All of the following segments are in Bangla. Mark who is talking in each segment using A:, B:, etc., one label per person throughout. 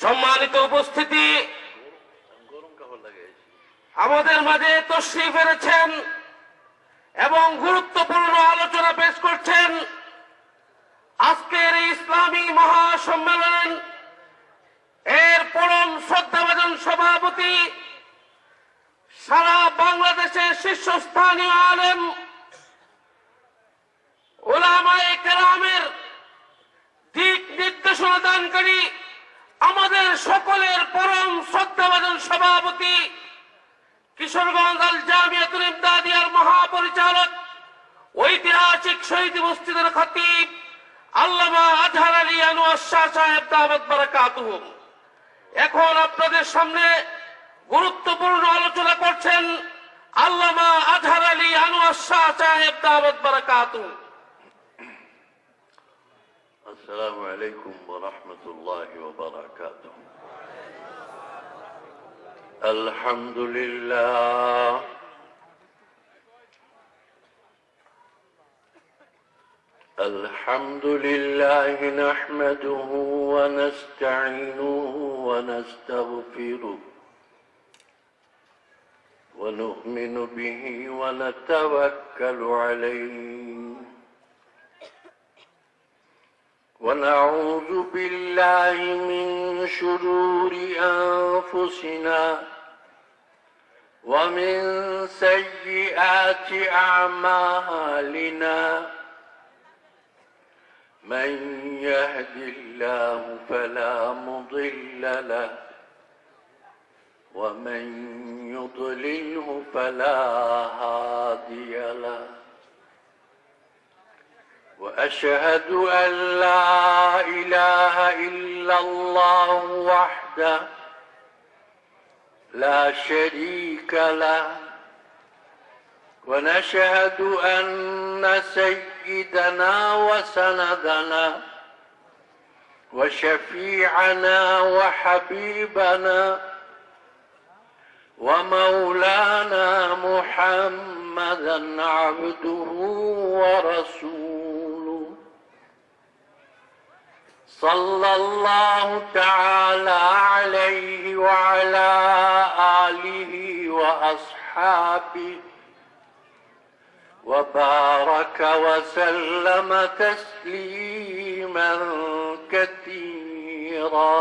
A: সম্মানিত উপস্থিতি, আমাদের মাঝে তশরিফ এনেছেন এবং গুরুত্বপূর্ণ আলোচনা পেশ করছেন আজকের এই ইসলামী মহাসম্মেলন এর পরম শ্রদ্ধাভাজন সভাপতি, সারা বাংলাদেশের শীর্ষস্থানীয় আলেম উলামায়ে কেরামের দিক নির্দেশনা দানকারী, আমাদের সকলের পরম শ্রদ্ধাভাজন সভাপতি, কিশোরগঞ্জ আল জামিয়াতুল ইমদাদিয়ার মহাপরিচালক, ঐতিহাসিক শহীদ মসজিদের খতিব আল্লামা আজহার আলী আনোয়ার শাহ সাহেব দামাত বারাকাতুহু। এখন আপনাদের সামনে গুরুত্বপূর্ণ আলোচনা করছেন আল্লামা আজহার আলী আনোয়ার শাহ সাহেব দামাত বারাকাতুহু।
B: السلام عليكم ورحمة الله وبركاته. الحمد لله الحمد لله نحمده ونستعينه ونستغفره ونؤمن به ونتوكل عليه ونعوذ بالله من شرور أنفسنا ومن سيئات أعمالنا من يهد الله فلا مضل له ومن يضلله فلا هادي له وأشهد أن لا إله إلا الله وحده لا شريك له ونشهد أن سيدنا وسندنا وشفيعنا وحبيبنا ومولانا محمدا عبده ورسوله صلى الله تعالى عليه وعلى آله وأصحابه وبارك وسلم تسليما كثيرا.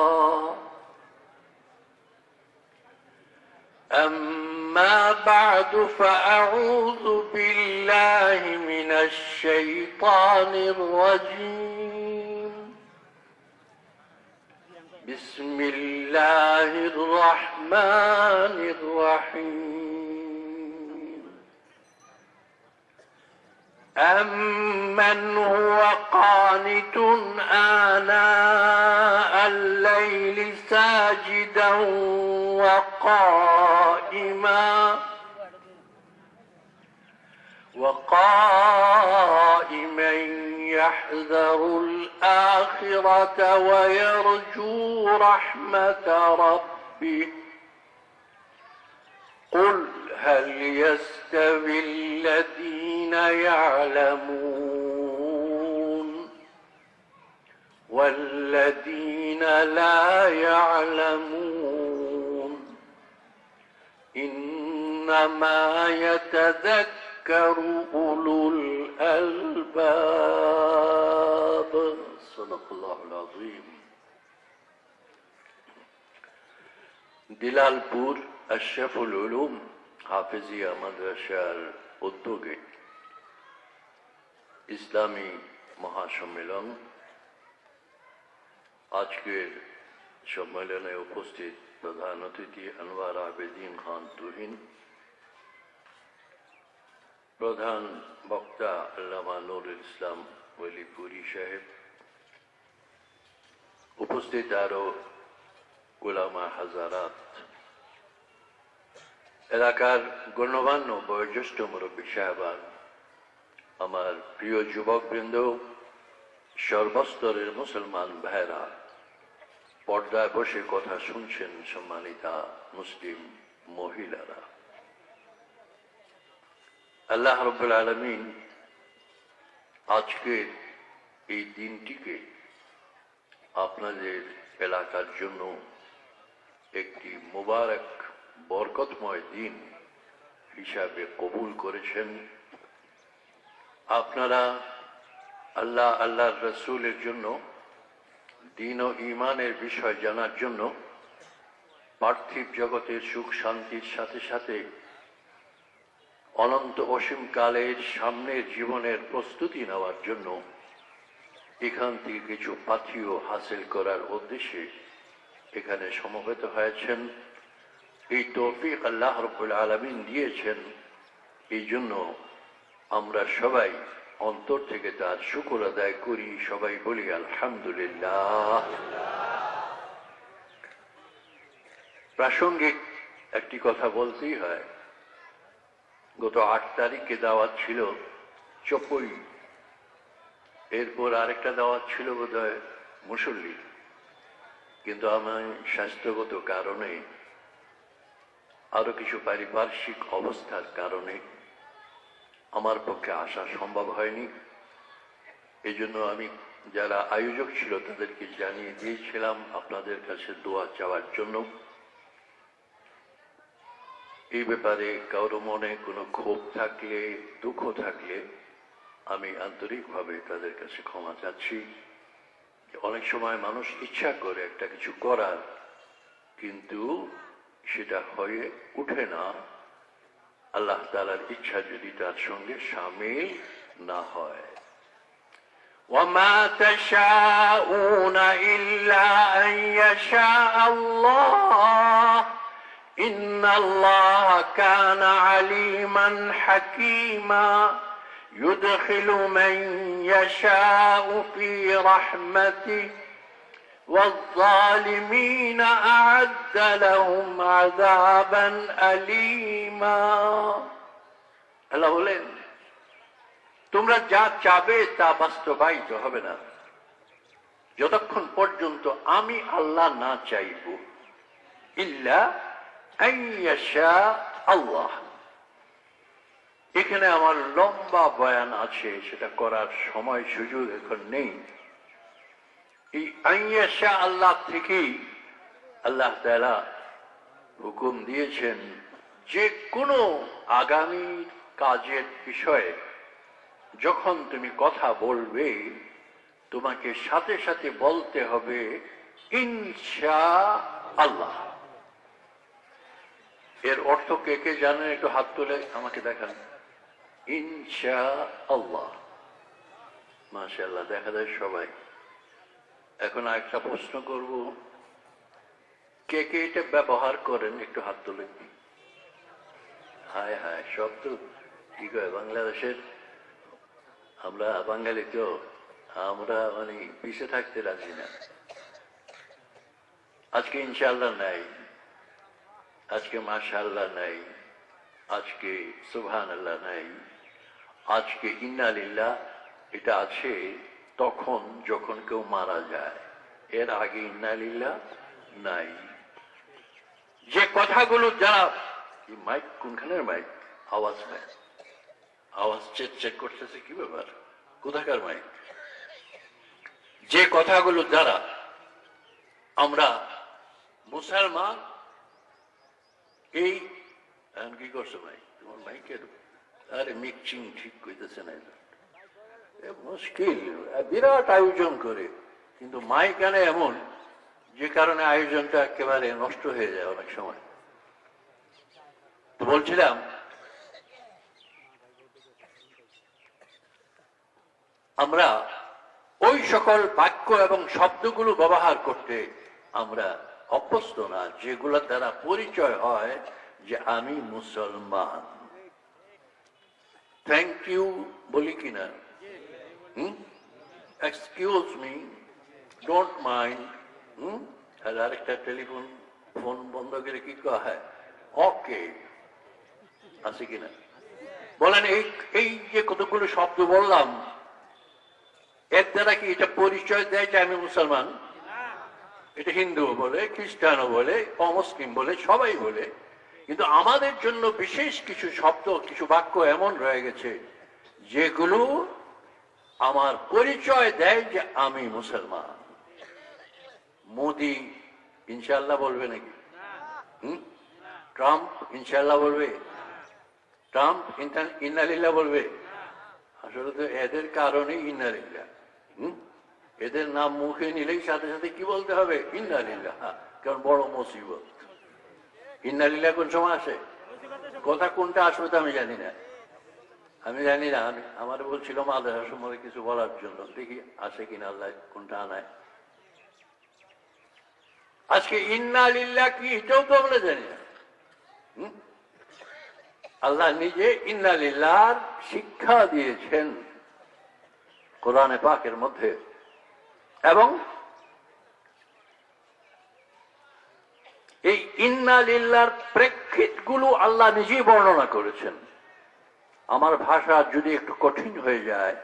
B: أما بعد فأعوذ بالله من الشيطان الرجيم. بسم الله الرحمن الرحيم. أمن هو قانت آناء الليل ساجدا وقائما يحذر الآخرة ويرجو رحمة ربه. قل هل يستوي الذين يعلمون والذين لا يعلمون؟ إنما يتذكر أولو الألباب. صدق الله العظيم. দিলালপুর আশরাফুল উলুম হাফেজিয়া মাদ্রাসার উদ্যোগে ইসলামী মহাসম্মেলন, আজকের সম্মেলনে উপস্থিত প্রধান অতিথি আনোয়ার আবেদিন খান তুহিন, প্রধান বক্তা আল্লামা নুরুল ইসলাম ওলিপুরি সাহেব, উপস্থিত আরো উলামা হাজারাত, এলাকার গণ্যমান্য বয়োজ্যেষ্ঠ মুরব্বী সাহেবান, আমার প্রিয় যুবকবৃন্দ, সর্বস্তরের মুসলমান ভাইরা, পর্দায় বসে কথা শুনছেন সম্মানিতা মুসলিম মহিলারা, আল্লাহ রাব্বুল আলামিন আজকের এই দিনটিকে আপনাদের এলাকার জন্য একটি মুবারক বরকতময় দিন হিসাবে কবুল করেছেন। আপনারা আল্লাহর রসুলের জন্য দ্বীন ও ঈমানের বিষয় জানার জন্য পার্থিব জগতের সুখ শান্তির সাথে সাথে অনন্ত অসীম কালের সামনের জীবনের প্রস্তুতি নেওয়ার জন্য এখান থেকে কিছু পাথেয় হাসিল করার উদ্দেশ্যে এখানে সমবেত হয়েছেন। এই তৌফিক আল্লাহ রাব্বুল আলামিন দিয়েছেন, এই জন্য আমরা সবাই অন্তর থেকে তার শুকর আদায় করি। সবাই বলি আলহামদুলিল্লাহ। প্রাসঙ্গিক একটি কথা বলতেই হয়। গত 8 তারিখে দাওয়াত ছিল চপই, এরপর আরেকটা দাওয়াত ছিল বোধহয় মুসল্লি, কিন্তু আমি স্বাস্থ্যগত কারণে আরো কিছু পারিপার্শ্বিক অবস্থার কারণে আমার পক্ষে আসা সম্ভব হয়নি। এই জন্য আমি যারা আয়োজক ছিল তাদেরকে জানিয়ে দিয়েছিলাম আপনাদের কাছে দোয়া চাওয়ার জন্য। এই ব্যাপারে কারো মনে কোনো ক্ষোভ থাকলে, দুঃখ থাকলে আমি আন্তরিকভাবে তাদের কাছে ক্ষমা চাচ্ছি। অনেক সময় মানুষ ইচ্ছা করে একটা কিছু করার, কিন্তু সেটা হয়ে উঠে না আল্লাহ তাআলার ইচ্ছা যদি তার সঙ্গে শামিল না হয়।
C: وما تشاءون إلا أن يشاء الله إن الله كان عليما حكيما يدخل من يشاء في رحمته والظالمين أعد لهم عذابا أليما الله বলেন, তোমরা যা চাবে তা বাস্তবায়িত হবে না যতক্ষণ পর্যন্ত আমি আল্লাহ না চাইব। ইল্লা আন ইয়াশা আল্লাহ। এখানে আমার লম্বা বয়ান আছে, সেটা করার সময় সুযোগ এখন নেই। এই আন ইয়াশা আল্লাহ থেকেই আল্লাহ তাআলা হুকুম দিয়েছেন যে কোনো আগামী কাজের বিষয়ে যখন তুমি কথা বলবে তোমাকে সাথে সাথে বলতে হবে ইনশাআল্লাহ। এর অর্থ কে কে জানেন একটু হাত তুলে আমাকে দেখান। ইনশাআল্লাহ, মাশাআল্লাহ, দেখা যায় সবাই। এখন একটা প্রশ্ন করব, কে কে এটা ব্যবহার করেন একটু হাত তুলে। হায় হায়, সব তো কি কয় বাংলাদেশের, আমরা বাঙালি তো আমরা মানে পিছিয়ে থাকতে রাজি না। আজকে ইনশাআল্লাহ নাই, আজকে মাশাআল্লাহ নাই, আজকে সুবহানাল্লাহ নাই, আজকে ইন্না লিল্লাহ এটা আছে তখন যখন কেউ মারা যায়, এর আগে ইন্না লিল্লাহ নাই। যে কথাগুলো যারা, মাইক কোনখানের মাইক, আওয়াজ নাই, আওয়াজ চেক করতেছে, কি ব্যাপার, কোথাকার মাইক? যে কথাগুলো দ্বারা আমরা মুসলমান, এই কি করছো ভাই তোমার মাইকের, আরে মিক্সিং ঠিক করতেছে না, মুশকিল, বিরাট আয়োজন করে কিন্তু মাইক আনে এমন যে কারণে আয়োজনটা একেবারে নষ্ট হয়ে যায় অনেক সময়। তো বলছিলাম, আমরা ওই সকল বাক্য এবং শব্দগুলো ব্যবহার করতে আমরা অভ্যস্ত না যেগুলো দ্বারা পরিচয় হয় যে আমি মুসলমান। থ্যাংক ইউ বলি কিনা, এক্সকিউজ মি, ডোন্ট মাইন্ড, আর আরেকটা টেলিফোন ফোন বন্ধ করে কি কয়, ওকে আছে কিনা বলেন। এই যে কতগুলো শব্দ বললাম, এর দ্বারা কি এটা পরিচয় দেয় যে আমি মুসলমান? এটা হিন্দুও বলে, খ্রিস্টানও বলে, অমুসলিম বলে, সবাই বলে। কিন্তু আমাদের জন্য বিশেষ কিছু শব্দ, কিছু বাক্য এমন রয়ে গেছে যেগুলো আমার পরিচয় দেয় যে আমি মুসলমান। মোদি ইনশাআল্লাহ বলবে নাকি? ট্রাম্প ইনশাল্লাহ বলবে? ট্রাম্প ইন্নালিল্লাহ বলবে? আসলে তো এদের কারণে ইন্নালিল্লাহ। এদের নাম মুখে নিলেই সাথে সাথে কি বলতে হবে? ইন্নালিল্লাহ। কারণ বড় মুসিবত। ইন্নালিল্লাহ কোন সময় আসে? কথা কোনটা আসবে তো আমি জানি না। আমি আমার বলছিল মাদ্রাসার সময় কিছু বলার জন্য, দেখি আসে কিনা আল্লাহ কোনটা আনায়। আজকে ইন্নালিল্লাহ কি এটাও তো আমরা জানি না। আল্লাহ নিজে ইন্নালিল্লাহর শিক্ষা দিয়েছেন কোরআনে পাকের মধ্যে, এবং এই ইন্নালিল্লাহর প্রেক্ষিত গুলো আল্লাহ নিজেই বর্ণনা করেছেন। আমার ভাষা যদি একটু কঠিন হয়ে যায়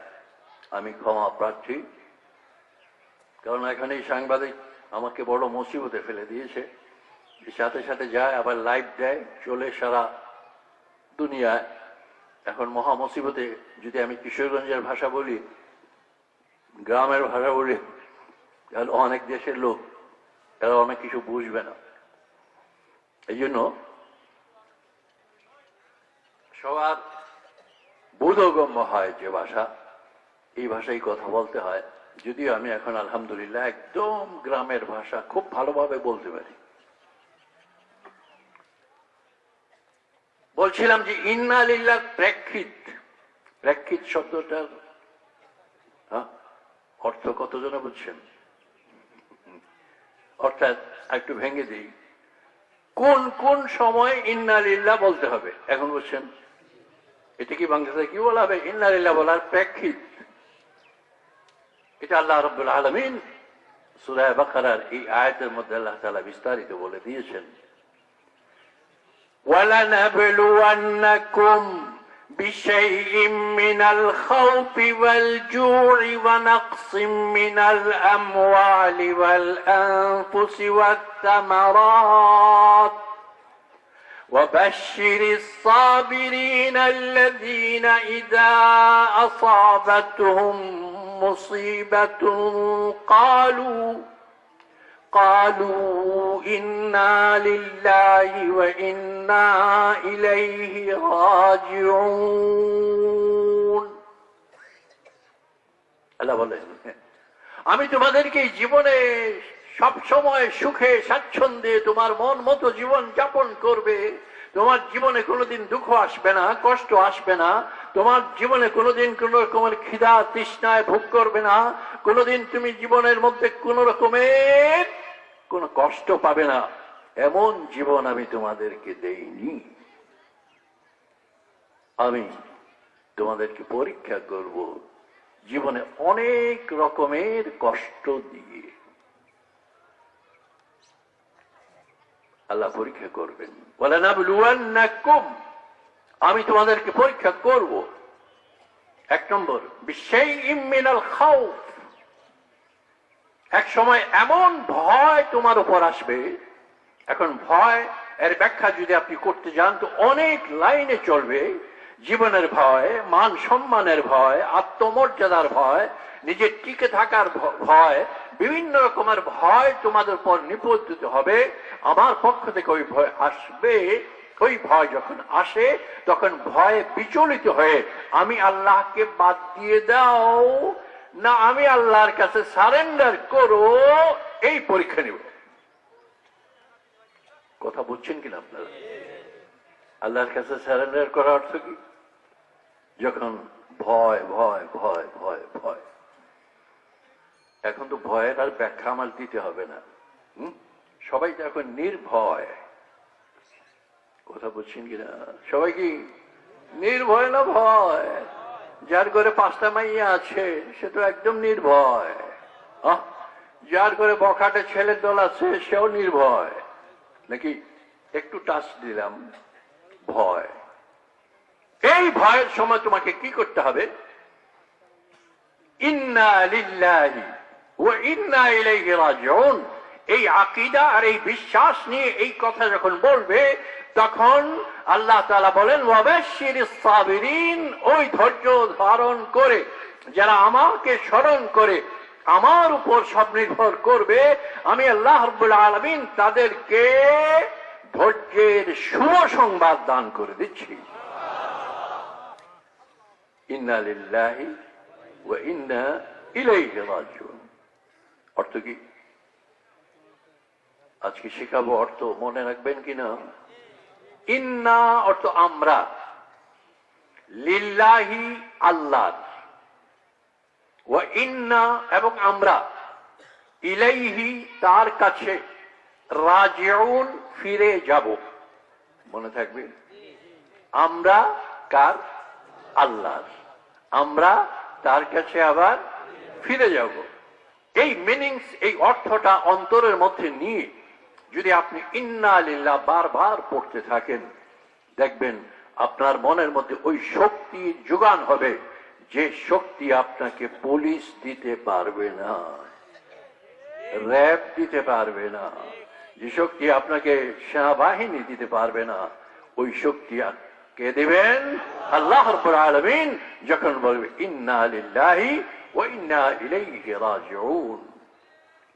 C: আমি ক্ষমা প্রার্থী, কারণ এখানে সাংবাদিক আমাকে বড় মুসিবতে ফেলে দিয়েছে। সাথে সাথে যায়, আবার লাইভ দেয়, চলে সারা দুনিয়ায়। এখন মহা মুসিবতে যদি আমি কিশোরগঞ্জের ভাষা বলি, গ্রামের ভাষা বলি, তাহলে অনেক দেশের লোক এরা অনেক কিছু বুঝবে না। এই জন্য সবার বোধগম্য হয় যে ভাষা, এই ভাষায় কথা বলতে হয়। যদিও আমি এখন আলহামদুলিল্লাহ একদম গ্রামের ভাষা খুব ভালোভাবে বলতে পারি। বলছিলাম যে ইন্নালিল্লাহ প্রেক্ষিত শব্দটার অর্থ কতজনে বুঝছেন? অর্থাৎ একটু ভেঙে দিই, কোন কোন সময় ইন্নালিল্লাহ বলতে হবে। এখন বুঝছেন এটা কি বাংলাতে কি বলা হবে? ইন্নালিল্লাহ বলার প্রেক্ষিত। এটা আল্লাহ রাব্বুল আলামিন সূরা বাকারার এই আয়াতের মধ্যে আল্লাহ তাআলা বিস্তারিত বলে দিয়েছেন। وَلَنَبْلُوَنَّكُمْ بِشَيْءٍ مِّنَ الْخَوْفِ وَالْجُوعِ وَنَقْصٍ مِّنَ الْأَمْوَالِ وَالْأَنفُسِ وَالثَّمَرَاتِ وَبَشِّرِ الصَّابِرِينَ الَّذِينَ إِذَا أَصَابَتْهُم مُّصِيبَةٌ قالوا إنا لله وإنا إليه راجعون। আল্লাহ বলেন, আমি তোমাদেরকে জীবনে সব সময় সুখে স্বাচ্ছন্দ্যে তোমার মন মতো জীবন যাপন করবে। তোমার জীবনে কোনোদিন দুঃখ আসবে না, কষ্ট আসবে না। তোমার জীবনে কোনোদিন কোন রকমের খিদা তৃষ্ণায় ভোগ করবে না। কোনোদিন তুমি জীবনের মধ্যে কোন রকমের কোন কষ্ট পাবে না। এমন জীবন আমি তোমাদেরকে দেইনি। আমি তোমাদেরকে পরীক্ষা করব জীবনে অনেক রকমের কষ্ট দিয়ে। আল্লাহ পরীক্ষা করবেন। ওয়ালানাবলুওয়ান্নাকুম, আমি তোমাদেরকে পরীক্ষা করব। এক নম্বর, বিশাইইম মিনাল খাউফ, এক সময় এমন ভয় তোমার উপর আসবে। এখন ভয় এর ব্যাখ্যা যদি আপনি করতে যান তো অনেক লাইনে চলবে। জীবনের ভয়, মান সম্মানের ভয়, আত্মমর্যাদার ভয়, নিজের টিকে থাকার ভয়, বিভিন্ন রকমের ভয় তোমাদের উপর নিপতিত হবে। আমার পক্ষ থেকে ওই ভয় আসবে। ওই ভয় যখন আসে তখন ভয়ে বিচলিত হয়ে আমি আল্লাহকে বাদ দিয়ে দাও না আমি আল্লাহর কাছে সারেন্ডার করো, এই পরীক্ষা নিব। কথা বুঝছেন কিনা আপনারা? আল্লাহর কাছে সারেন্ডার করার অর্থ কি? যখন ভয় ভয় ভয় ভয় ভয়, এখন তো ভয়ের আর ব্যাখ্যা আমার দিতে হবে না। সবাই তো এখন নির্ভয়। কথা বুঝছেন কিনা? সবাই কি নির্ভয় না ভয়? যার ঘরে 5টা মাইয়া আছে সে তো একদম নির্ভয়। যার ঘরে বখাটে ছেলের দল আছে সেও নির্ভয় নাকি? একটু টাচ দিলাম, ভয়। এই ভয়ের সময় তোমাকে কি করতে হবে? ইন্না লিল্লাহি ওয়া ইন্না ইলাইহি রাজিউন, এই আকীদা আর এই বিশ্বাস নিয়ে এই কথা যখন বলবে তখন আল্লাহ তাআলা বলেন ওয়াবাশশিরিস সাবিরিন, ওই ধৈর্য ধারণ করে যারা আমাকে স্মরণ করে আমার উপর সব নির্ভর করবে, আমি আল্লাহ রাব্বুল আলামিন তাদেরকে ধৈর্যের শুভ সংবাদ দান করে দিচ্ছি। ইন্না লিল্লাহি ওয়া ইন্না ইলাইহি রাজিউন। অর্থ কি? আজকে শেখাবো অর্থ, মনে রাখবেন কিনা? ইন্না অর্থ আমরা, লিল্লাহি আল্লাহ, ওয়া ইন্না এবং আমরা, ইলাইহি তার কাছে, রাজিউন ফিরে যাব। মনে থাকবে, আমরা কার? আল্লাহ। আমরা তার কাছে আবার ফিরে যাব। এই মিনিংস, এই অর্থটা অন্তরের মধ্যে নিয়ে যদি আপনি ইন্না লিল্লাহ বারবার পড়তে থাকেন, দেখবেন আপনার মনের মধ্যে ওই শক্তি যোগান হবে যে শক্তি আপনাকে পুলিশ দিতে পারবে না, র্যাব দিতে পারবে না, যে শক্তি আপনাকে সেনাবাহিনী দিতে পারবে না, ওই শক্তি কে দিবেন? আল্লাহ রাব্বুল আলামিন যখন বলবে ইন্না লিল্লাহি ওয়া ইন্না ইলাইহি রাজিউন।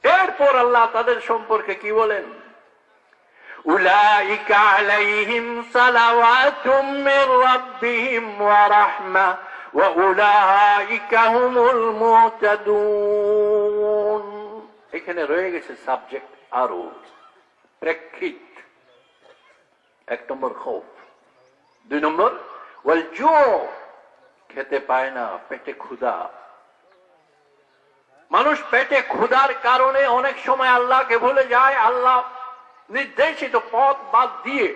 C: এরপর আল্লাহ তাদের সম্পর্কে কি বলেন? উলাইকা আলাইহিম সালাওয়াতুম মির রাব্বিহিম ওয়া রাহমা ওয়া উলাইকা হুমুল মুহতাদুন। এখানে রয়ে গেছে সাবজেক্ট আরো, প্রেক্ষিত। 1 নম্বর খৌফ, 2 নম্বর ওয়াল জু, খেতে পায় না, পেটে ক্ষুধা। মানুষ পেটে ক্ষুধার কারণে অনেক সময় আল্লাহকে ভুলে যায়। আল্লাহ নির্দেশিত পথ বাদ দিয়ে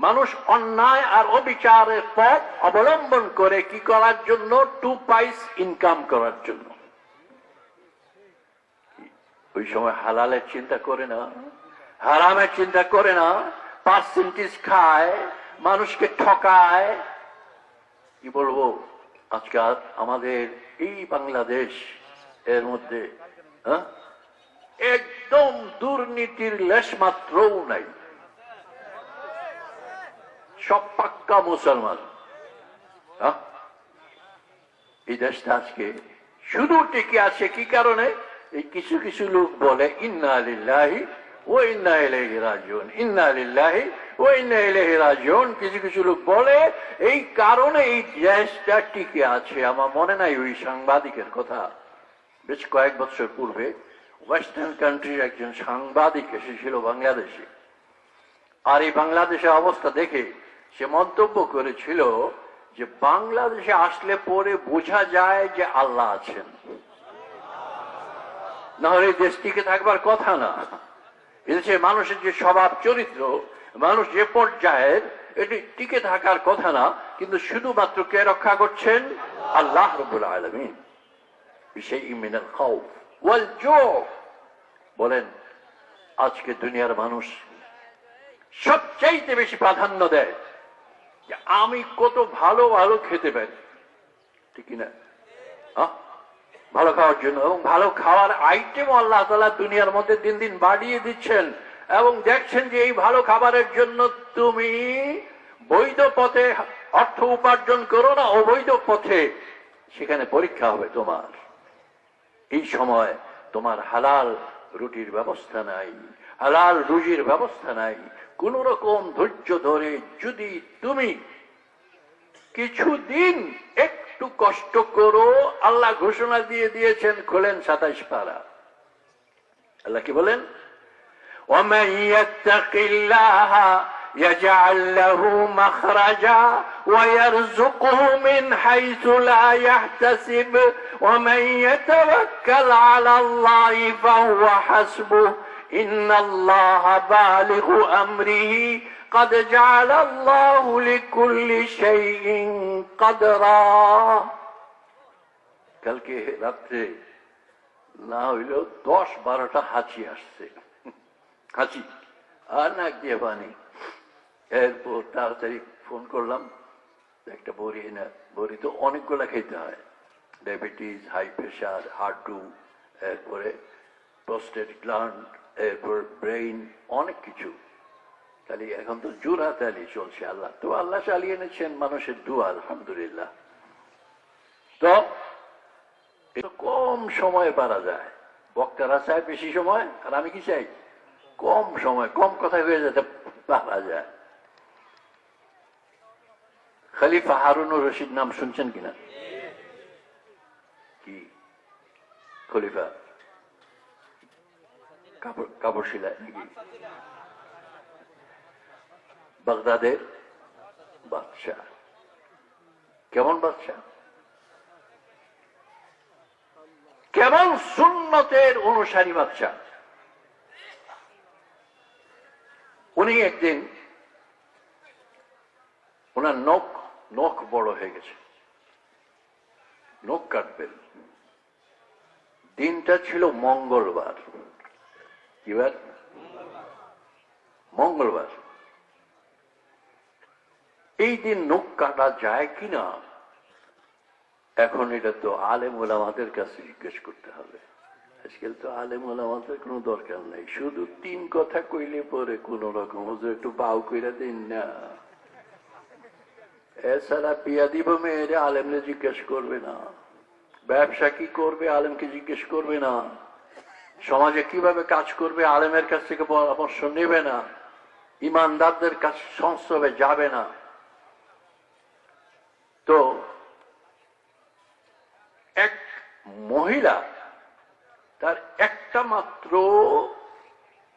C: মানুষ অন্যায় আর অবিচারের পথ অবলম্বন করে কি করার জন্য? 2 পয়সা ইনকাম করার জন্য। ওই সময় হালালের চিন্তা করে না, হারামের চিন্তা করে না, পার্সেন্টেজ খায়, মানুষকে ঠকায়। কি বলবো, আজকাল আমাদের এই বাংলাদেশ এর মধ্যে একদম দুর্নীতির লেশ মাত্রও নাই। সব পাক্কা মুসলমান। এই দেশটা আজকে শুধু টিকে আছে কি কারণে? এই কিছু কিছু লোক বলে ইন্না লিল্লাহি ওয়া ইন্না ইলাইহি রাজিউন, ইন্না লিল্লাহি ওয়া ইন্না ইলাইহি রাজিউন। কিছু কিছু লোক বলে এই কারণে এই দেশটা টিকে আছে। আমার মনে নাই ওই সাংবাদিকের কথা, বেশ কয়েক বছর পূর্বে ওয়েস্টার্ন কান্ট্রির একজন সাংবাদিক এসেছিল বাংলাদেশে। আর এই বাংলাদেশের অবস্থা দেখে সে মন্তব্য করেছিল যে বাংলাদেশে আসলে পরে বোঝা যায় যে আল্লাহ আছেন, নাহলে এই দেশ টিকে থাকবার কথা না। এদেশে মানুষের যে স্বভাব চরিত্র, মানুষ যে পর্যায়ের, এটি টিকে থাকার কথা না। কিন্তু শুধুমাত্র কে রক্ষা করছেন? আল্লাহ রাব্বুল আলামিন। বিশাইইন মিনাল খাউফ ওয়াল জু। বলেন আজকে দুনিয়ার মানুষ সবচাইতে বেশি প্রাধান্য দেয় যে আমি কত ভালো ভালো খেতে পারি, ঠিক না? ভালো খাওয়ার জন্য, এবং ভালো খাওয়ার আইটেম আল্লাহ তাআলা দুনিয়ার মধ্যে দিন দিন বাড়িয়ে দিচ্ছেন, এবং দেখছেন যে এই ভালো খাবারের জন্য তুমি বৈধ পথে অর্থ উপার্জন করো না অবৈধ পথে, সেখানে পরীক্ষা হবে তোমার। এই সময় তোমার হালাল রুটির ব্যবস্থা নাই, হালাল রুজির ব্যবস্থা নাই। কোন রকম ধৈর্য ধরে যদি তুমি কিছুদিন একটু কষ্ট করো, আল্লাহ ঘোষণা দিয়ে দিয়েছেন, খোলেন 27 পারা। আল্লাহ কি বলেন? وَمَن يَتَّقِ اللَّهَ يَجْعَل لَّهُ مَخْرَجًا وَيَرْزُقْهُ مِنْ حَيْثُ لَا يَحْتَسِبُ وَمَن يَتَوَكَّلْ عَلَى اللَّهِ فَهُوَ حَسْبُهُ إِنَّ اللَّهَ بَالِغُ أَمْرِهِ قَدْ جَعَلَ اللَّهُ لِكُلِّ شَيْءٍ قَدْرًا। কালকে রাত্রে না হইলেও 10-12টা হাঁচি আসছে, হাঁচি আর নাক দিয়ে পানি। এরপর তাড়াতাড়ি ফোন করলাম, একটা বড়ি না, বড়ি তো অনেকগুলা খেতে হয়, ডায়াবেটিস, হাই প্রেশার, হার্টু, এরপরে প্রস্টেট গ্ল্যান্ড, এরপর ব্রেইন, অনেক কিছু। তাহলে এখন তো জোড়া তালি চলছে। আল্লাহ তো আল্লাহ চালিয়ে এনেছেন মানুষের দোয়া, আলহামদুলিল্লাহ। তো কম সময় পারা যায়, বক্তারা চায় বেশি সময়, আর আমি কি চাই? কম সময়, কম কথা হয়ে যেতে পারা যায়। খলিফা হারুনুর রশিদ নাম শুনছেন কিনা? কি খলিফা? কাপড় শিলায় নাকি? বাগদাদের বাদশাহ। কেমন বাদশাহ? কেমন সুন্নতের অনুসারী বাদশাহ। উনি একদিন ওনার নখ বড় হয়ে গেছে, নখ কাটবেন। দিনটা ছিল মঙ্গলবার। কি বার? মঙ্গলবার। এই দিন নখ কাটা যায় কিনা এখন এটা তো আলেম ওলামাদের কাছে জিজ্ঞেস করতে হবে। আজকাল তো আলেম ওলামাদের কোনো দরকার নেই, শুধু 3 কথা কইলে পরে কোন রকম হুজুর একটু বাউ কইরা দিন না, এছাড়া বিয়া দিব মেয়েরে আলেমরে জিজ্ঞেস করবে না, ব্যবসা কি করবে আলেমকে জিজ্ঞেস করবে না, সমাজে কিভাবে কাজ করবে আলেমের কাছ থেকে পরামর্শ নেবে না, ইমানদারদের কাছে সংস্রবে যাবে না। তো এক মহিলা, তার একটা মাত্র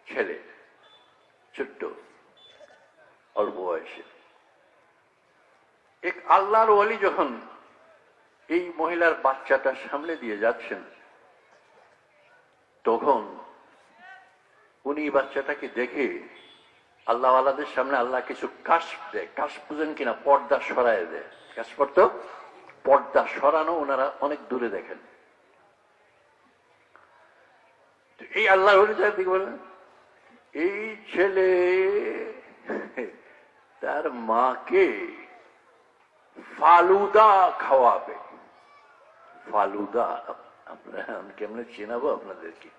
C: ছেলে, ছোট্ট অল্প বয়সে, এক আল্লাহর ওয়ালি যখন এই মহিলার বাচ্চাটা সামনে দিয়ে যাচ্ছেন, তখন উনি বাচ্চাটাকে দেখে আল্লাহওয়ালাদের সামনে আল্লাহ কিছু কাশফ দেয়। কাশফ বুঝেন কিনা? পর্দা সরায় দেয়। কাশফ তো পর্দা সরানো, ওনারা অনেক দূরে দেখেন। এই আল্লাহর ওয়ালি দিকে বলেন, এই ছেলে তার মাকে ফালুদা খাওয়াবে। ফালুদা আপনারা কেমনে চেনাবো আপনাদেরকে?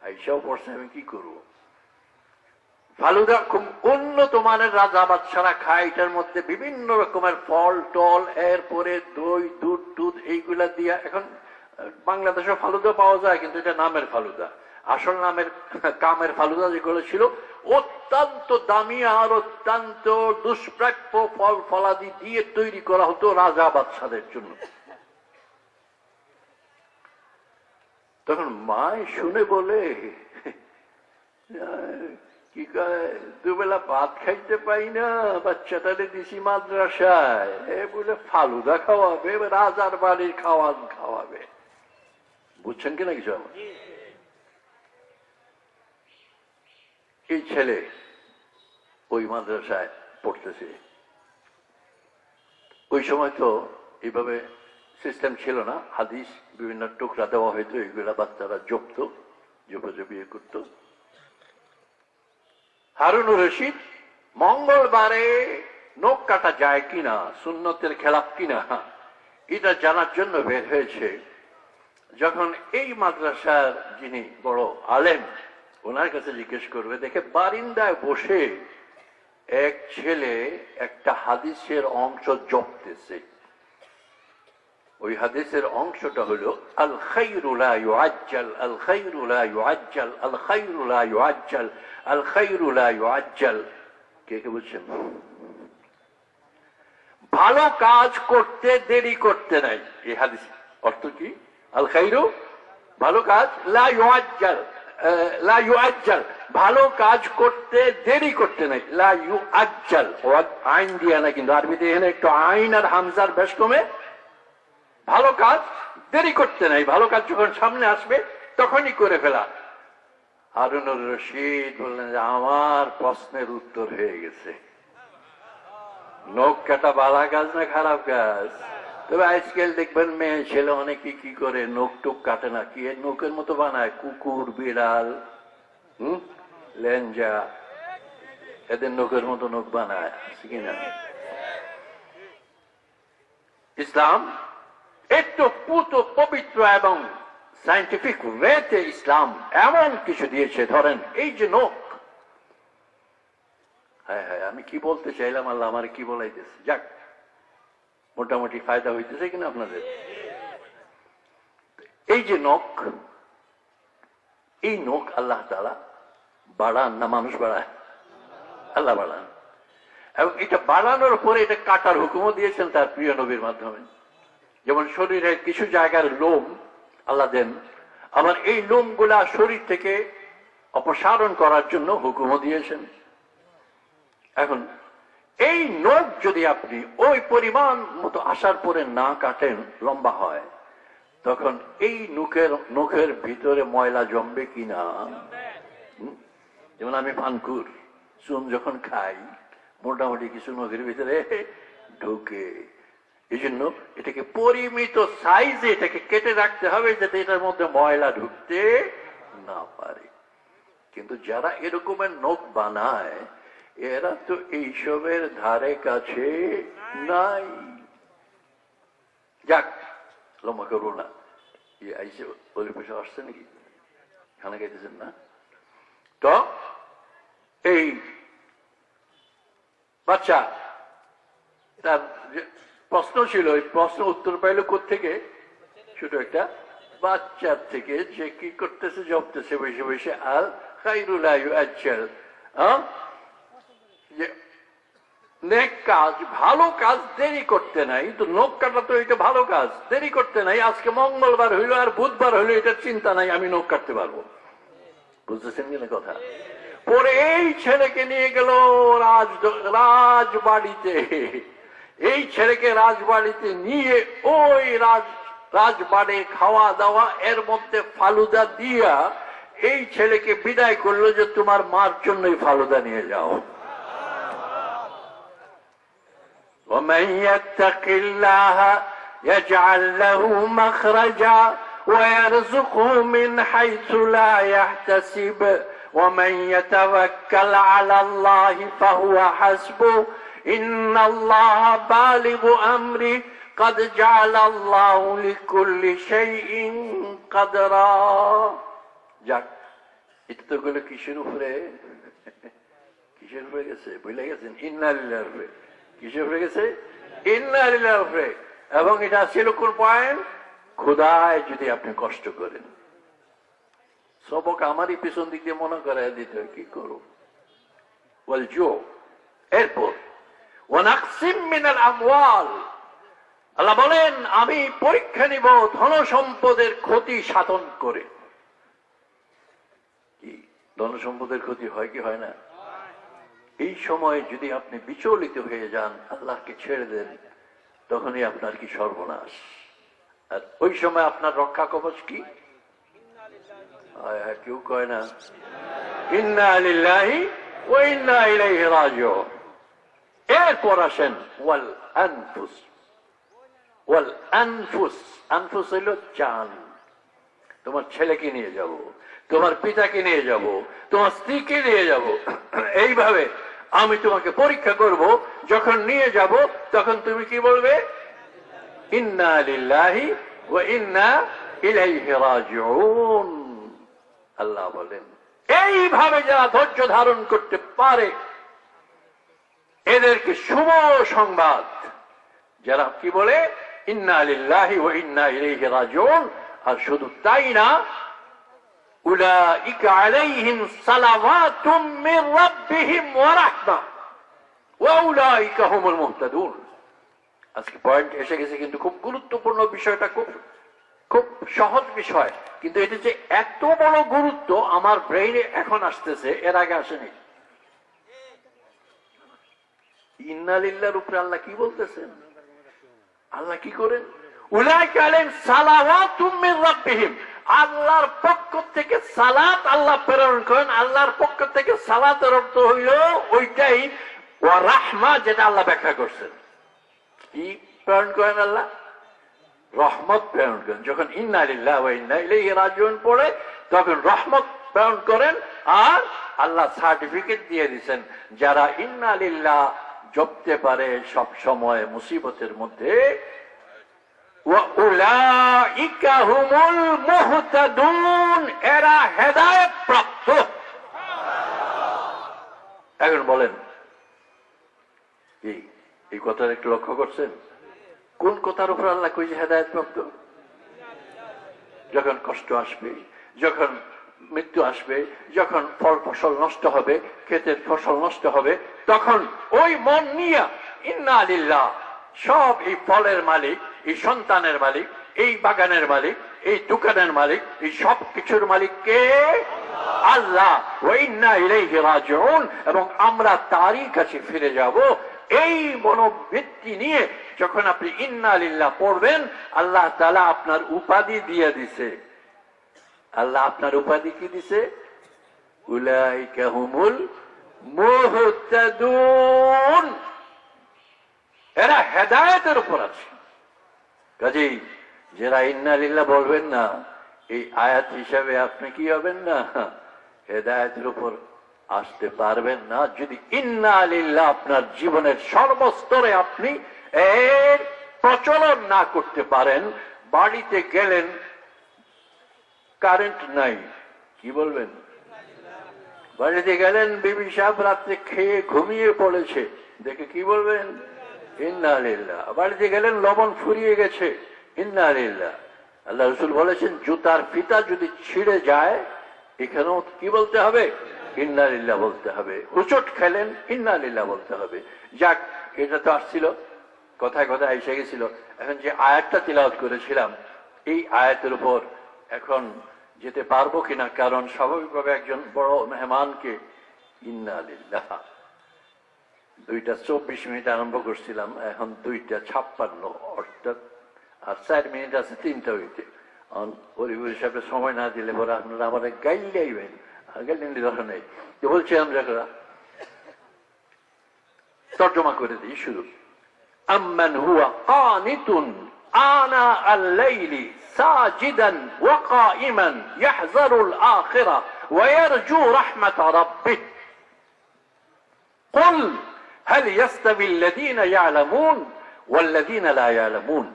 C: আইসাও পড়ছে, আমি কি করবো? ফালুদা খুব উন্নত মানের রাজা বাদশারা খায়। এটার মধ্যে বিভিন্ন রকমের ফল টল, এরপরে দই দুধ টুধ এইগুলা দিয়া। এখন বাংলাদেশে ফালুদা পাওয়া যায়, কিন্তু এটা নামের ফালুদা। আসল নামের কামের ফালুদা যেগুলো ছিল অত্যন্ত দামি আর অত্যন্ত দুষ্প্রাপ্য ফল ফলাদি দিয়ে তৈরি করা হতো রাজা বাদশাদের জন্য। তখন মায় শুনে বলে, কি কয়, দুবেলা ভাত খাইতে পাই না, বাচ্চাটারে দিছি মাদ্রাসায়, এ বলে ফালুদা খাওয়াবে, রাজার বাড়ির খাওয়াবে। বুঝছেন কিনা কিছু? আমার এই ছেলে ওই মাদ্রাসায় পড়তেছে। ওই সময় তো এইভাবে সিস্টেম ছিল না, হাদিস বিভিন্ন টুকরা দেওয়া হইতো, এইগুলা বাচ্চারা জপত, জপিয়ে করত। হারুনুর রশিদ মঙ্গলবারে নখ কাটা যায় কিনা, সুন্নতের খেলাফ কিনা, এটা জানার জন্য বের হয়েছে। যখন এই মাদ্রাসার যিনি বড় আলেম, ওনার কাছে জিজ্ঞেস করবে, দেখে বারিন্দায় বসে এক ছেলে একটা হাদিসের অংশ জপতেছে। ওই হাদিসের অংশটা হলো, আল খায়রু লা ইউআজ্জাল, আল খায়রু লা ইউআজ্জাল, আল খায়রু লা ইউআজ্জাল, আল খায়রু লা ইউআজ্জাল। কে কে বুঝছেন? ভালো কাজ করতে দেরি করতে নাই। এই হাদিস অর্থ কি? আল খায়রু, ভালো কাজ, লা ইউআজ্জাল, লা ইউআজ্জাল, ভালো কাজ করতে দেরি করতে নাই। লা ইউআজ্জাল, আইন দিয়া না, কিন্তু আরবিতে এখানে একটু আইন আর হামজার বেশ কমে। ভালো কাজ দেরি করতে নাই, ভালো কাজ যখন সামনে আসবে তখনই করে ফেলা। হারুনুর রশিদ বললেন যে আমার প্রশ্নের উত্তর হয়ে গেছে। নখ কাটা ভালো কাজ না খারাপ কাজ? তবে আজকাল দেখবেন মেয়ে ছেলে অনেকে কি করে, নখ টুক কাটে না, কি নখের মতো বানায়, কুকুর বিড়াল, লেঞ্জা, এদের নখের মতো নখ বানায় কিনা? ইসলাম একটু পুত পবিত্র এবং সাইন্টিফিক ওয়েতে ইসলাম এমন কিছু দিয়েছে। ধরেন এই যে নখ, হ্যাঁ হ্যাঁ আমি কি বলতে চাইলাম, আল্লাহ আমার কি বলাইতেছে। যাক, মোটামুটি ফায়দা হইতেছে কিনা আপনাদের? এই যে নখ, এই নখ আল্লাহ তাআলা বাড়ান না মানুষ বাড়ায়? আল্লাহ বাড়ান। এবং এটা বাড়ানোর পরে এটা কাটার হুকুমও দিয়েছেন তার প্রিয় নবীর মাধ্যমে। যেমন শরীরের কিছু জায়গার লোম আল্লাহ দেন, আবার এই লোমগুলা শরীর থেকে অপসারণ করার জন্য হুকুমও দিয়েছেন। এখন এই নখ যদি আপনি ওই পরিমাণ মতো আসার পরে না কাটেন, লম্বা হয়, তখন এই নখের ভিতরে ময়লা জমবে কিনা? যেমন আমি পানকুর চুন যখন খাই, মোটামুটি কিছু নখের ভিতরে ঢুকে। এই জন্য এটাকে পরিমিত সাইজে এটাকে কেটে রাখতে হবে, যাতে এটার মধ্যে ময়লা ঢুকতে না পারে। কিন্তু যারা এরকমের নখ বানায়, এরা তো এইসবের ধারে কাছে নাই। যাক, লম্বা করবো না। আইসে পরিবেশে আসছে নাকি? খানা খাইতেছেন না? তো এই বাচ্চা, তার প্রশ্ন ছিল, এই প্রশ্ন উত্তর পাইল কোত্থেকে? ছোট একটা বাচ্চার থেকে, যে কি করতেছে, জপতেছে বসে বসে। আর খাইরুল আজচাল, যে নেক কাজ, ভালো কাজ দেরি করতে নাই। তো নখ কাটা তো এটা ভালো কাজ, দেরি করতে নাই। আজকে মঙ্গলবার হইলো আর বুধবার হইলো, এটার চিন্তা নাই, আমি নখ কাটতে পারবো। বুঝতেছেন কিনা কথা? পরে এই ছেলেকে নিয়ে গেল রাজবাড়িতে। এই ছেলেকে রাজবাড়িতে নিয়ে ওই রাজবাড়ি খাওয়া দাওয়া, এর মধ্যে ফালুদা দিয়া এই ছেলেকে বিদায় করলো যে তোমার মার জন্যই ফালুদা নিয়ে যাও। ومن يتق الله يجعل له مخرجا ويرزقه من حيث لا يحتسب ومن يتوكل على الله فهو حسبه إن الله بالغ أمره قد جعل الله لكل شيء قدرا। যাক, এটা তো গুলো কিসের উপরে গেছে? বুঝলে গেছেন? ইন্না লিল্লাহির উপরে। কিসের উপরে গেছে? ইন্না লিল্লাহির উপরে। এবং এটা ছিল কোন পয়েন্ট? খোদায় যদি আপনি কষ্ট করেন, সবক আমারই পিছন দিক দিয়ে মনে করাই দিতে হয়, কি করো বল জো। এরপর ওয়ানাকসিম মিনাল আমওয়াল, আল্লাহ বলেন আমি পরীক্ষা নিব ধন সম্পদের ক্ষতি সাধন করে। কি ধন সম্পদের ক্ষতি হয় কি হয় না? এই সময় যদি আপনি বিচলিত হয়ে যান, আল্লাহকে ছেড়ে দেন, তখনই আপনার কি সর্বনাশ। আর ওই সময় আপনার রক্ষা কবচ কি? কেউ কয় না ইন্না লিল্লাহি ওয়া ইন্না ইলাইহি রাজিউন। এরপর আসেন ওয়াল আনফুস। ওয়াল আনফুস, আনফুস হইল জান। তোমার ছেলেকে নিয়ে যাব, তোমার পিতাকে নিয়ে যাব, তোমার স্ত্রীকে নিয়ে যাব। এইভাবে আমি তোমাকে পরীক্ষা করব। যখন নিয়ে যাব তখন তুমি কি বলবে? ইন্না লিল্লাহি ওয়া ইন্না ইলাইহি রাজিউন। আল্লাহ বলেন এইভাবে যারা ধৈর্য ধারণ করতে পারে, এদেরকে শুভ সংবাদ। যারা কি বলে ইন্না লিল্লাহি ওয়া ইন্না ইলাইহি রাজিউন, আর শুধু তাই না, উলাইকা আলাইহিম সালাওয়াতুম মির রাব্বিহিম ওয়া রাহমা ওয়া উলাইকা হুমুল মুহতাদুন। আজকে পয়েন্ট এসে গেছে, কিন্তু খুব গুরুত্বপূর্ণ বিষয়টা, খুব সহজ বিষয়, কিন্তু এটা যে এত বড় গুরুত্ব আমার ব্রেইনে এখন আসতেছে, এর আগে আসেনি। ইন্না লিল্লাহির উপরে আল্লাহ কি বলতেছেন? আল্লাহ কি করেন? উলাইকা আলাইহিম সালাওয়াতুম মির রাব্বিহিম, আল্লাহর পক্ষ থেকে সালাত আল্লাহ প্রেরণ করেন। আল্লাহর পক্ষ থেকে সালাতের অর্থ হইল ওইটাই ওয়া রাহমা, যেটা আল্লাহ ব্যাখ্যা করছেন। কি প্রেরণ করেন? আল্লাহ রহমত প্রেরণ করেন। যখন ইন্না লিল্লাহি ওয়া ইন্না ইলাইহি রাজিউন পড়ে, তখন রহমত প্রেরণ করেন। আর আল্লাহ সার্টিফিকেট দিয়ে দিচ্ছেন, যারা ইন্না লিল্লাহ জপতে পারে সব সময় মুসিবতের মধ্যে, ওয়া উলাইকা হুমুল মুহতাদুন, এরা হেদায়েত প্রাপ্ত। এখন বলেন, এই কথাটা একটু লক্ষ্য করছেন? কোন কথার উপর আল্লাহ কই যে হেদায়েত প্রাপ্ত? যখন কষ্ট আসবে, যখন মৃত্যু আসবে, যখন ফসল নষ্ট হবে, ক্ষেতের ফসল নষ্ট হবে, তখন ওই ওই মন নিয়ে ইন্না লিল্লাহ, সব এই ফলের মালিক, এই সন্তানের মালিক, এই বাগানের মালিক, এই দোকানের মালিক, এই সব কিছুর মালিক কে? আল্লাহ। ওয়া ইন্না ইলাইহি রাজিউন, এবং আমরা তারই কাছে ফিরে যাব। এই মনোবৃত্তি নিয়ে যখন আপনি ইন্না লিল্লাহ পড়বেন, আল্লাহ তাআলা আপনার উপাধি দিয়ে দিছে। আল্লাহ আপনার উপাধি কি দিছে? উলাইকা হুমুল মুহতাদুন, এরা হেদায়েতের উপর আছে। কাজেই যারা ইন্না লিল্লাহ বলবেন না, এই আয়াত হিসাবে আপনি কি হবেন না? হেদায়েতের উপর আসতে পারবেন না যদি ইন্না লিল্লাহ আপনার জীবনের সর্বস্তরে আপনি এর প্রচলন না করতে পারেন। বাড়িতে গেলেন, কারেন্ট নাই, কি বলবেন? বাড়িতে গেলেন, বিবি সাহেব রাত্রে খেয়ে ঘুমিয়ে পড়েছে, দেখে কি বলবেন? ইন্না লিল্লাহ। বাড়িতে গেলেন, লবণ ফুরিয়ে গেছে, ইন্না লিল্লাহ। আল্লাহ রাসূল বলেছেন জুতার ফিতা যদি ছিঁড়ে যায়, এখানেও কি বলতে হবে? ইন্না লিল্লাহ বলতে হবে। হুচট খেলেন, ইন্না লিল্লাহ বলতে হবে। যাক, এটা তো আসছিল, কথায় কথায় এসে গেছিল। এখন যে আয়াতটা তিলাওয়াত করেছিলাম, এই আয়াতের উপর এখন যেতে পারবো কিনা, কারণ স্বাভাবিকভাবে একজন বড় মেহমানকে ইন্না লিল্লাহ 2:24 আরম্ভ করছিলাম, এখন 2:56, অর্থাৎ আর 4 মিনিট আছে 3টা হইতে। পরিবার হিসাবে সময় না দিলে পরে আপনারা আমার গাইল গাইবেন, গাইলেন দরকার নেই। তো বলছি আমরা তর্জমা করে দিই শুরু। আম্মান হুয়া কানিতুন আনা আল-লাইলি সাজিদান ওয়া কাইমান ইয়াহযারুল আখিরা ওয়া ইয়ারজু রাহমাত রাব্বিহ কুল হাল ইয়াস্তাবি আল্লাযীনা ইয়ালামুন ওয়াল্লাযীনা লা ইয়ালামুন।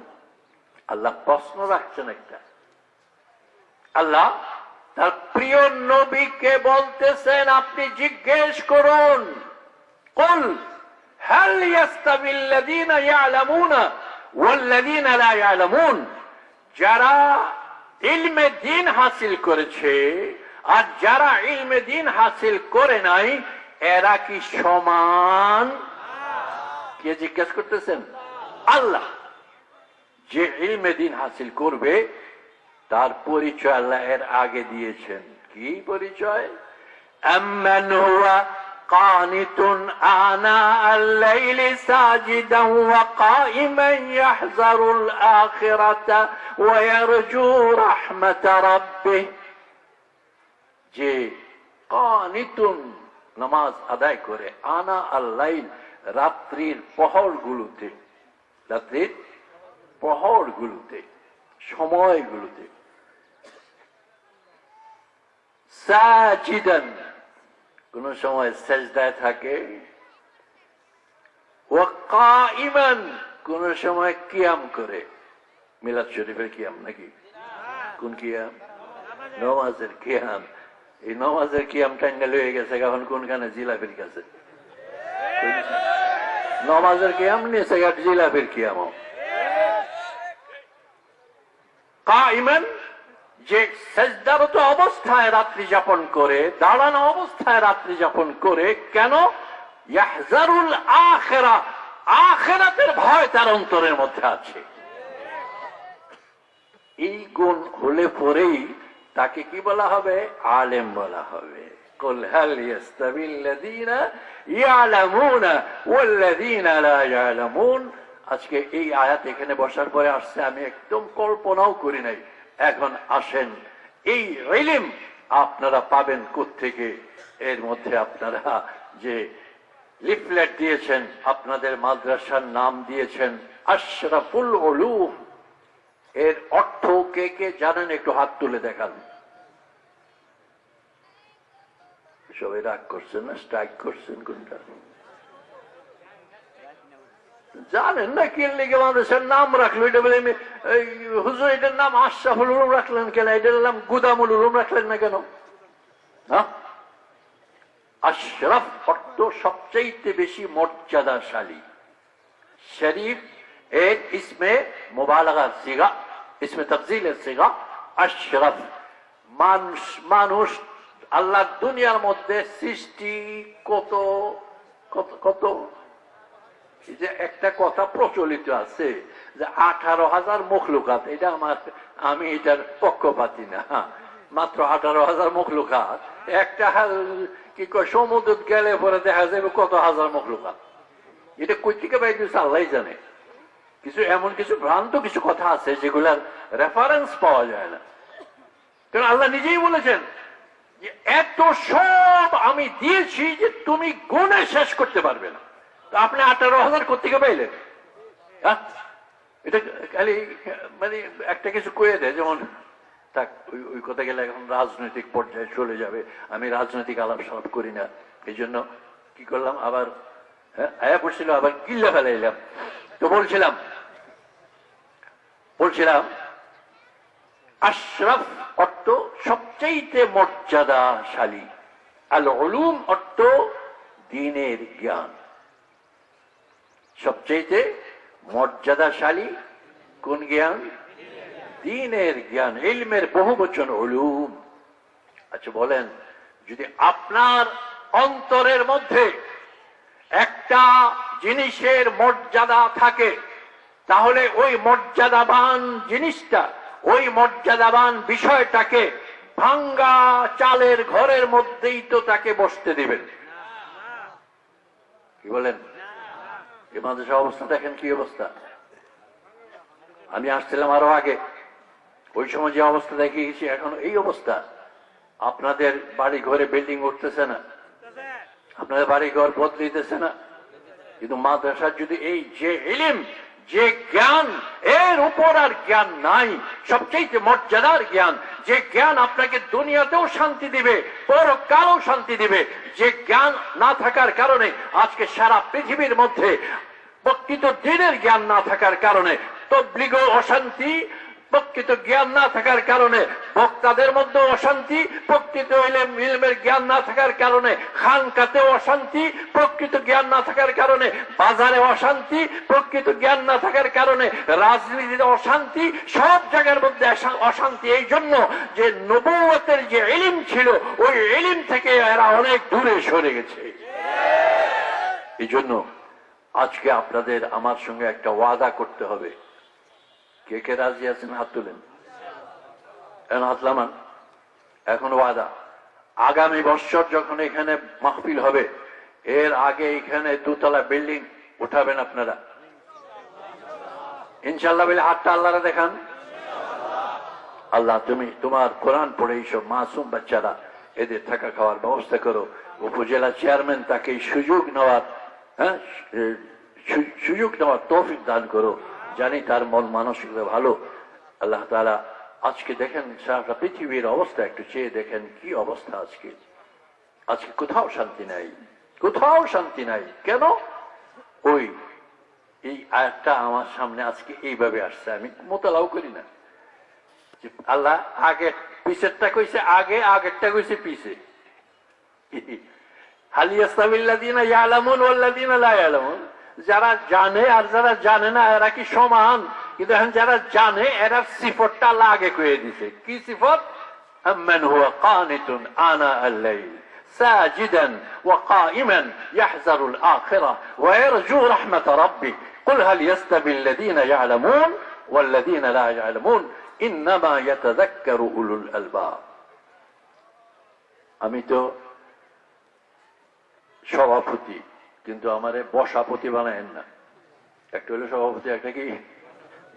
C: আল্লাহ প্রশ্ন রাখছেন একটা। আল্লাহ তার প্রিয় নবীকে বলতেছেন, আপনি জিজ্ঞেস করুন, কুল হাল ইয়াস্তাবি আল্লাযীনা ইয়ালামুনা ওয়াল্লাযীনা লা ইয়ালামুন, যারা ইলমে দ্বীন হাসিল করেছে আর যারা ইলমে দ্বীন হাসিল করে নাই, এরা কি সমান? কে জিজ্ঞেস করতেছেন? আল্লাহ। যে ইলমে দ্বীন হাসিল করবে তার পরিচয় আল্লাহ এর আগে দিয়েছেন। কি পরিচয়? আম্মান হুয়া কানিতুন আনা আল-লাইলি সাজিদান ওয়া কাইমান ইয়াহযারুল আখিরাতা ওয়া ইয়ারজু রাহমাত রাব্বিহ, যে কানিতুন নামাজ আদায় করে, আনা আল-লাইল রাত্রির প্রহরগুলোতে, রাত্রির প্রহরগুলোতে, সময়গুলোতে, সাজিদান কোন সময় সেজদায় থাকে, ওয়া কাইমান কোন সময় কিয়াম করে। মিলাদ শরীফের কিয়াম নাকি? কোন কিয়াম? নামাজের কিয়াম। এই নামাজের কিয়াম টাঙ্গাল হয়ে গেছে এখন কোনখানে? জিলাপির কাছে। নামাজের কিয়াম নিয়েছে জিলাপির কিয়াম। কাইমান যে সেজদারত অবস্থায় রাত্রি যাপন করে, দাঁড়ানো অবস্থায় রাত্রি যাপন করে, কেন? ইয়াহযারুল আখিরা, আখিরাতের ভয় তার অন্তরের মধ্যে আছে। এই গুণ হলে পরেই তাকে কি বলা হবে? আলেম বলা হবে। কুল হাল ইয়াস্তাবিল্লাযীনা ইয়ালামুনা ওয়াল্লাযীনা লা ইয়ালামুন। আজকে এই আয়াত এখানে বসার পরে আসছে, আমি একদম কল্পনাও করি নাই। এখন আসেন, এই ইলম আপনারা পাবেন কোত্থেকে? এর মধ্যে আপনারা যে লিফলেট দিয়েছেন, আপনাদের মাদ্রাসার নাম দিয়েছেন আশরাফুল উলুম, এর অর্থ কে কে জানেন? একটু হাত তুলে দেখান। সবাই রাগ করছেন না স্ট্রাইক করছেন? কোনটা জানেন না? কি লেগে মাদ্রাসার নাম রাখলো? এটা বলে হুজুর এটার নাম আশরাফুল উলুম রাখলেন কেন? এটার নাম গুদামুল উলুম রাখলেন না কেন? আশরাফ অর্থ সবচেয়ে বেশি মর্যাদাশালী। শরীফ এক ইসমে মুবালাগার সিগা, ইসমে তাফজিলের সিগা আশরাফ। মানুষ আল্লাহ দুনিয়ার মধ্যে সৃষ্টি কত কত কত এই যে একটা কথা প্রচলিত আছে যে 18,000 মখলুকাত, এটা আমি এটার পক্ষপাতি না। মাত্র 18,000 মখলুকাত, একটা কি কয় সমুদ্র গেলে পরে দেখা যাবে কত হাজার মখলুকাত। এটা কই থেকে পাই দিয়েছে আল্লাহ জানে। কিছু এমন কিছু ভ্রান্ত কিছু কথা আছে যেগুলার রেফারেন্স পাওয়া যায় না। কারণ আল্লাহ নিজেই বলেছেন যে এত সব আমি দিয়েছি যে তুমি গুণে শেষ করতে পারবে না। তো আপনি 18,000 কোথেকে পাইলেন? এটা খালি মানে একটা কিছু কয়ে দেয়, যেমন থাক ওই কথা গেলে এখন রাজনৈতিক পর্যায়ে চলে যাবে। আমি রাজনৈতিক আলাপ সালাপ করি না, এই জন্য কি করলাম আবার আয়া পড়ছিল, আবার কিল্লা ফেলাইলাম। তো বলছিলাম আশরাফ অর্থ সবচাইতে মর্যাদাশালী, আল উলুম অর্থ দ্বীনের জ্ঞান। সবচাইতে মর্যাদাশালী কোন জ্ঞান? দ্বীনের জ্ঞান। ইলমের বহুবচন উলুম। আচ্ছা বলেন, যদি আপনার অন্তরের মধ্যে একটা জিনিসের মর্যাদা থাকে, তাহলে ওই মর্যাদাবান জিনিসটা, ওই মর্যাদাবান বিষয়টাকে ভাঙ্গা চালের ঘরের মধ্যেই তো তাকে বসতে দিবেন। কি বলেন? এই মাদ্রাসা অবস্থা দেখেন কি অবস্থা। আমি আসছিলাম আরো আগে, ওই সময় যে অবস্থা দেখে গেছি, এখন এই অবস্থা। আপনাদের বাড়ি ঘরে বিল্ডিং উঠতেছে না, আপনাদের বাড়ি ঘর বদলিতেছে না, কিন্তু মাদ্রাসার যদি এই যে ইলম, যে জ্ঞান, এর উপর আর জ্ঞান নাই। সবচেয়ে মর্যাদার জ্ঞান, যে জ্ঞান আপনাকে দুনিয়াতেও শান্তি দিবে, পরকালেও শান্তি দিবে। যে জ্ঞান না থাকার কারণে আজকে সারা পৃথিবীর মধ্যে প্রকৃত দ্বীনের জ্ঞান না থাকার কারণে তবলিগ অশান্তি, প্রকৃত জ্ঞান না থাকার কারণে বক্তাদের মধ্যে অশান্তি, প্রকৃত ইলমের জ্ঞান না থাকার কারণে খানকাতে অশান্তি, প্রকৃত জ্ঞান না থাকার কারণে বাজারে অশান্তি, প্রকৃত জ্ঞান না থাকার কারণে রাজনীতিতে অশান্তি, সব জায়গার মধ্যে অশান্তি। এই জন্য যে নবুয়তের যে ইলম ছিল, ওই ইলম থেকে এরা অনেক দূরে সরে গেছে। এই জন্য আজকে আপনাদের আমার সঙ্গে একটা ওয়াদা করতে হবে। কে কে রাজি আছেন? হাত তুলেন। হাত নামান। এখন ওয়াদা, আগামী বছর যখন এখানে মাহফিল হবে, এর আগে এখানে 2 তলা বিল্ডিং উঠাবেন আপনারা ইনশাল্লাহ বলে হাতটা আল্লাহরা দেখান। আল্লাহ তুমি তোমার কোরআন পড়ে এইসব মাসুম বাচ্চারা, এদের থাকা খাওয়ার ব্যবস্থা করো। উপজেলা চেয়ারম্যান তাকে সুযোগ নেওয়ার তৌফিক দান করো। জানি তার মন মানসিকতা ভালো। আল্লাহ তাআলা আজকে দেখেন সারা পৃথিবীর অবস্থা, একটু চেয়ে দেখেন কি অবস্থা আজকে। আজকে কোথাও শান্তি নাই, কোথাও শান্তি নাই। কেন? ওই এই আয়াতটা আমার সামনে আজকে এইভাবে আসছে, আমি মোতালাও করি না। আল্লাহ আগে পিছেরটা কইছে আগে, আগেরটা কইছে পিছে। হাল ইয়াস্তাবিল্লাযীনা ইয়ালামুন ওয়াল্লাযীনা লা ইয়ালামুন, যারা জানে আর যারা জানে না এরা কি সমান? কিন্তু এখন যারা জানে এরা সিফতটা আল্লাহ আগে কয়ে দিছে। কি সিফত? আম্মান হুয়া কানিতুন আনা আল-লাইল সাজিদান ওয়া কাইমান ইয়াহযারুল আখিরাহ ওয়া ইয়ারজু রাহমাত রাব্বিহ কুল হাল ইয়াস্তাবিল্লাযীনা ইয়ালামুন ওয়াল্লাযীনা লা ইয়ালামুন ইন্নামা ইয়াতাযাক্কারু উলুল আলবাব। আমি তো সভাপতি, কিন্তু আমারে বসাপতি বানায়েন না। একটা হলো সভাপতি, একটা কি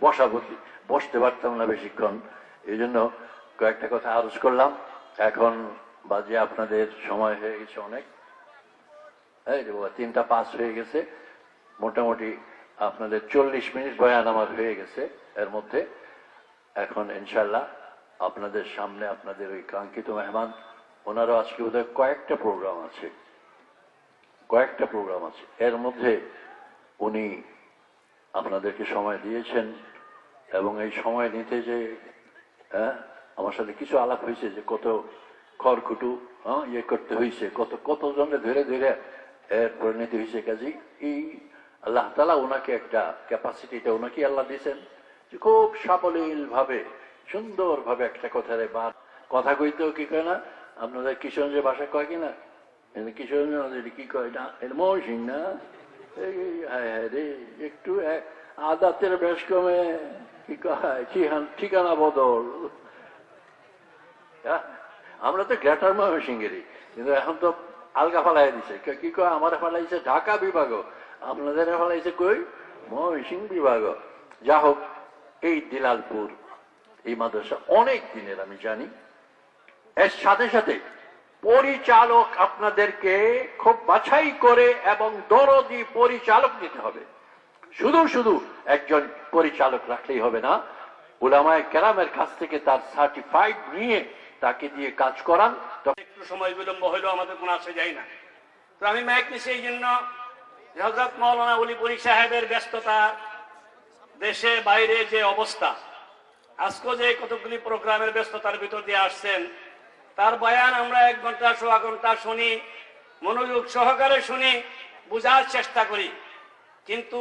C: বসাপতি। বসতে পারতাম না বেশিক্ষণ, এই জন্য কয়েকটা কথা আরজ করলাম। এখন বাজে আপনাদের সময় হয়ে গেছে অনেক, 3:05 হয়ে গেছে। মোটামুটি আপনাদের 40 মিনিট বয়ান আমার হয়ে গেছে। এর মধ্যে এখন ইনশাল্লাহ আপনাদের সামনে আপনাদের ওই কাঙ্ক্ষিত মেহমান, ওনারও আজকে বোধহয় কয়েকটা প্রোগ্রাম আছে। এর মধ্যে উনি আপনাদেরকে সময় দিয়েছেন, এবং এই সময় নিতে যে আমার সাথে কিছু আলাপ হয়েছে যে কত খড়কুটু ইয়ে করতে হয়েছে, কত জনে ধরে ধরে এরপরে নিতে হয়েছে। কাজী এই আল্লাহ তাআলা ওনাকে একটা ক্যাপাসিটিটা ওনাকে আল্লাহ দিয়েছেন যে খুব সাবলীল ভাবে সুন্দর ভাবে একটা কথা কইতেও কি কয় না, আপনাদের কিশোরগঞ্জের ভাষা কয় কিনা, কিশোরগঞ্জ কি কয় না, এর মৌসিং না, হায় হায় রে, একটু আদাতের বেশ কমে কি কয় ঠিকানা বদল। আমরা তো গ্রেটার ময়মনসিংহেরই, কিন্তু এখন তো আলগা ফালাই দিছে। কি কয়, আমার ফালাইছে ঢাকা বিভাগ, আপনাদের ফালাইছে কই ময়মনসিংহ বিভাগ। যা হোক, এই দিলালপুর এই মাদ্রাসা অনেক দিনের আমি জানি। এর সাথে সাথে পরিচালক আপনাদেরকে খুব বাছাই করে এবং দরদি পরিচালক নিতে হবে। শুধু শুধু একজন পরিচালক রাখলেই হবে না, উলামায়ে কেরামের কাছ থেকে তার সার্টিফাইড নিয়ে তাকে দিয়ে কাজ করান।
D: একটু সময় বিলম্ব হইলেও আমাদের কোনো আসে যায় না। তো আমি মাইক নিছি এই জন্য, হযরত মাওলানা ওলিপুরি সাহেবের ব্যস্ততা, দেশে বাইরে যে অবস্থা, আজকে যে কতগুলি প্রোগ্রামের ব্যস্ততার ভিতর দিয়ে আসছেন, তার বয়ান আমরা 1 ঘন্টা সোয়া ঘন্টা শুনি, মনোযোগ সহকারে শুনি, বোঝার চেষ্টা করি, কিন্তু